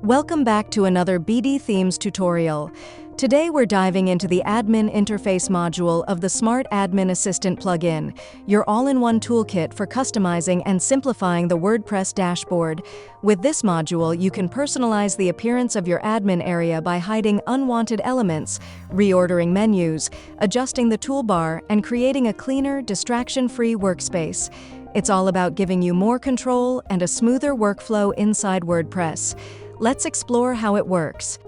Welcome back to another BdThemes tutorial. Today we're diving into the Admin Interface module of the Smart Admin Assistant plugin, your all-in-one toolkit for customizing and simplifying the WordPress dashboard. With this module, you can personalize the appearance of your admin area by hiding unwanted elements, reordering menus, adjusting the toolbar, and creating a cleaner, distraction-free workspace. It's all about giving you more control and a smoother workflow inside WordPress. Let's explore how it works.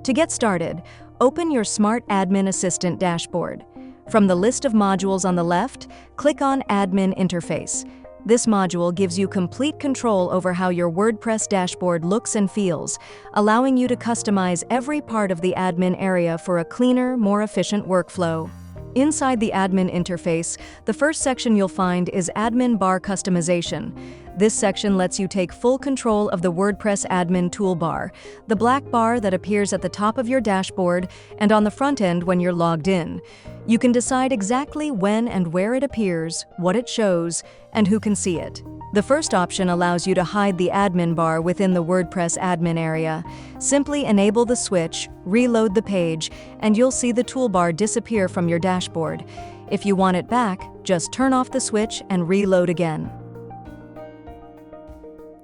To get started, open your Smart Admin Assistant dashboard. From the list of modules on the left, click on Admin Interface. This module gives you complete control over how your WordPress dashboard looks and feels, allowing you to customize every part of the admin area for a cleaner, more efficient workflow. Inside the admin interface, the first section you'll find is Admin Bar Customization. This section lets you take full control of the WordPress admin toolbar, the black bar that appears at the top of your dashboard and on the front end when you're logged in. You can decide exactly when and where it appears, what it shows, and who can see it. The first option allows you to hide the admin bar within the WordPress admin area. Simply enable the switch, reload the page, and you'll see the toolbar disappear from your dashboard. If you want it back, just turn off the switch and reload again.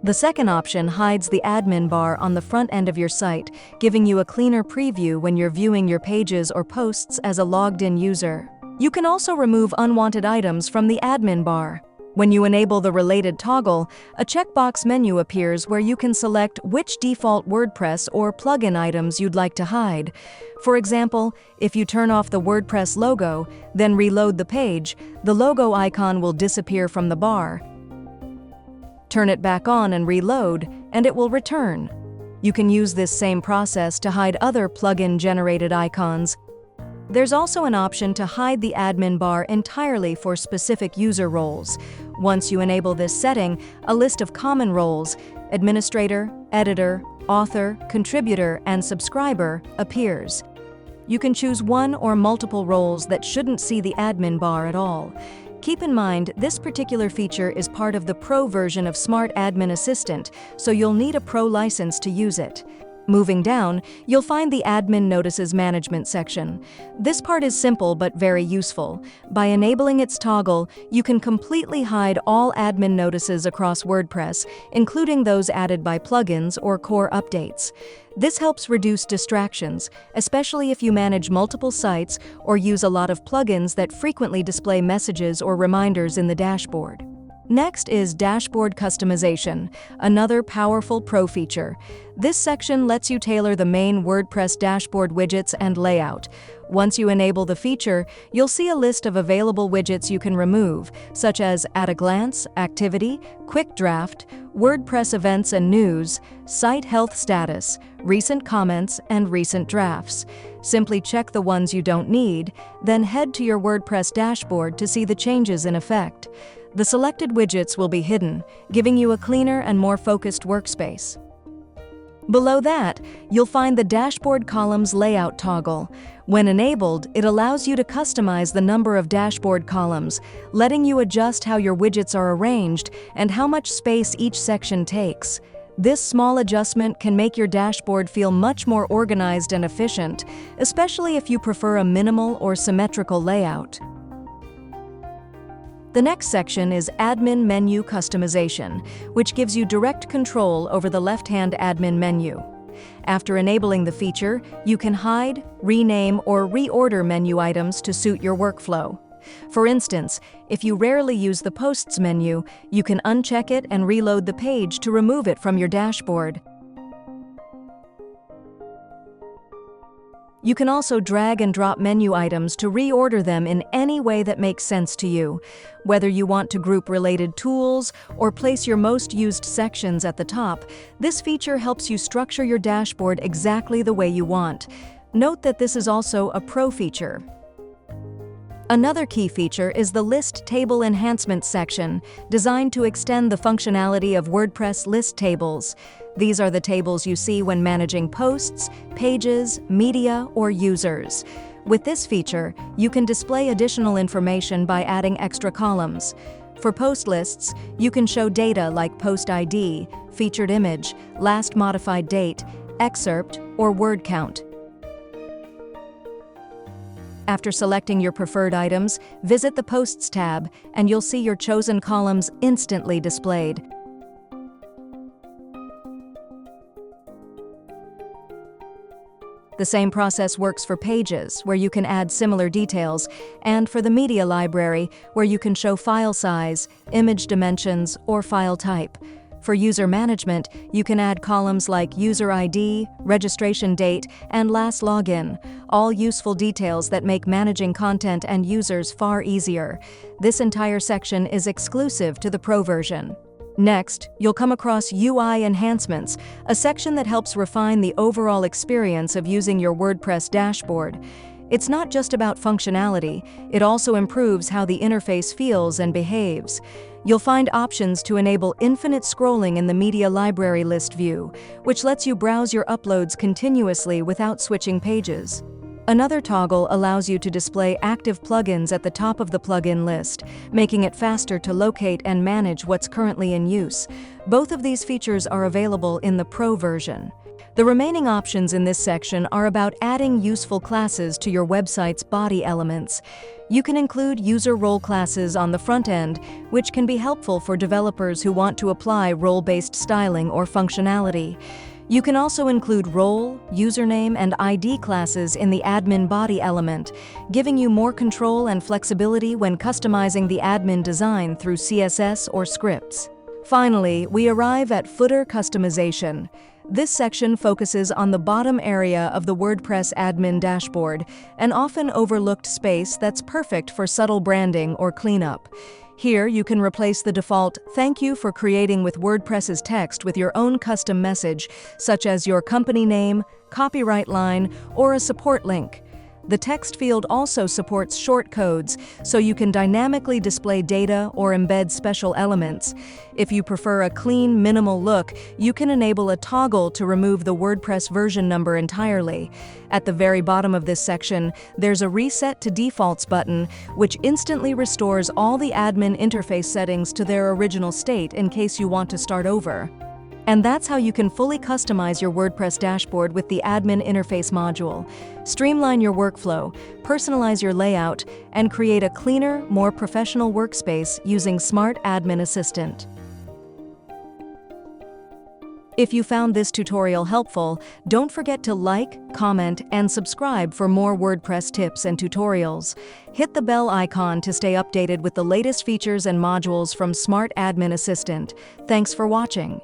The second option hides the admin bar on the front end of your site, giving you a cleaner preview when you're viewing your pages or posts as a logged-in user. You can also remove unwanted items from the admin bar. When you enable the related toggle, a checkbox menu appears where you can select which default WordPress or plugin items you'd like to hide. For example, if you turn off the WordPress logo, then reload the page, the logo icon will disappear from the bar. Turn it back on and reload, and it will return. You can use this same process to hide other plugin-generated icons. There's also an option to hide the admin bar entirely for specific user roles. Once you enable this setting, a list of common roles, administrator, editor, author, contributor, and subscriber, appears. You can choose one or multiple roles that shouldn't see the admin bar at all. Keep in mind, this particular feature is part of the Pro version of Smart Admin Assistant, so you'll need a Pro license to use it. Moving down, you'll find the Admin Notices Management section. This part is simple but very useful. By enabling its toggle, you can completely hide all admin notices across WordPress, including those added by plugins or core updates. This helps reduce distractions, especially if you manage multiple sites or use a lot of plugins that frequently display messages or reminders in the dashboard. Next is Dashboard Customization, another powerful Pro feature. This section lets you tailor the main WordPress dashboard widgets and layout. Once you enable the feature, you'll see a list of available widgets you can remove, such as At a Glance, Activity, Quick Draft, WordPress Events and News, Site Health Status, Recent Comments, and Recent Drafts. Simply check the ones you don't need, then head to your WordPress dashboard to see the changes in effect. The selected widgets will be hidden, giving you a cleaner and more focused workspace. Below that, you'll find the Dashboard Columns Layout toggle. When enabled, it allows you to customize the number of dashboard columns, letting you adjust how your widgets are arranged and how much space each section takes. This small adjustment can make your dashboard feel much more organized and efficient, especially if you prefer a minimal or symmetrical layout. The next section is Admin Menu Customization, which gives you direct control over the left-hand admin menu. After enabling the feature, you can hide, rename, or reorder menu items to suit your workflow. For instance, if you rarely use the Posts menu, you can uncheck it and reload the page to remove it from your dashboard. You can also drag and drop menu items to reorder them in any way that makes sense to you. Whether you want to group related tools or place your most used sections at the top, this feature helps you structure your dashboard exactly the way you want. Note that this is also a Pro feature. Another key feature is the List Table Enhancement section, designed to extend the functionality of WordPress list tables. These are the tables you see when managing posts, pages, media, or users. With this feature, you can display additional information by adding extra columns. For post lists, you can show data like post ID, featured image, last modified date, excerpt, or word count. After selecting your preferred items, visit the Posts tab, and you'll see your chosen columns instantly displayed. The same process works for Pages, where you can add similar details, and for the Media Library, where you can show file size, image dimensions, or file type. For user management, you can add columns like user ID, registration date, and last login, all useful details that make managing content and users far easier. This entire section is exclusive to the Pro version. Next, you'll come across UI enhancements, a section that helps refine the overall experience of using your WordPress dashboard. It's not just about functionality, it also improves how the interface feels and behaves. You'll find options to enable infinite scrolling in the Media Library list view, which lets you browse your uploads continuously without switching pages. Another toggle allows you to display active plugins at the top of the plugin list, making it faster to locate and manage what's currently in use. Both of these features are available in the Pro version. The remaining options in this section are about adding useful classes to your website's body elements. You can include user role classes on the front end, which can be helpful for developers who want to apply role-based styling or functionality. You can also include role, username, and ID classes in the admin body element, giving you more control and flexibility when customizing the admin design through CSS or scripts. Finally, we arrive at footer customization. This section focuses on the bottom area of the WordPress admin dashboard, an often overlooked space that's perfect for subtle branding or cleanup. Here, you can replace the default "Thank you for creating with WordPress's text" with your own custom message, such as your company name, copyright line, or a support link. The text field also supports shortcodes, so you can dynamically display data or embed special elements. If you prefer a clean, minimal look, you can enable a toggle to remove the WordPress version number entirely. At the very bottom of this section, there's a Reset to Defaults button, which instantly restores all the admin interface settings to their original state in case you want to start over. And that's how you can fully customize your WordPress dashboard with the Admin Interface module. Streamline your workflow, personalize your layout, and create a cleaner, more professional workspace using Smart Admin Assistant. If you found this tutorial helpful, don't forget to like, comment, and subscribe for more WordPress tips and tutorials. Hit the bell icon to stay updated with the latest features and modules from Smart Admin Assistant. Thanks for watching.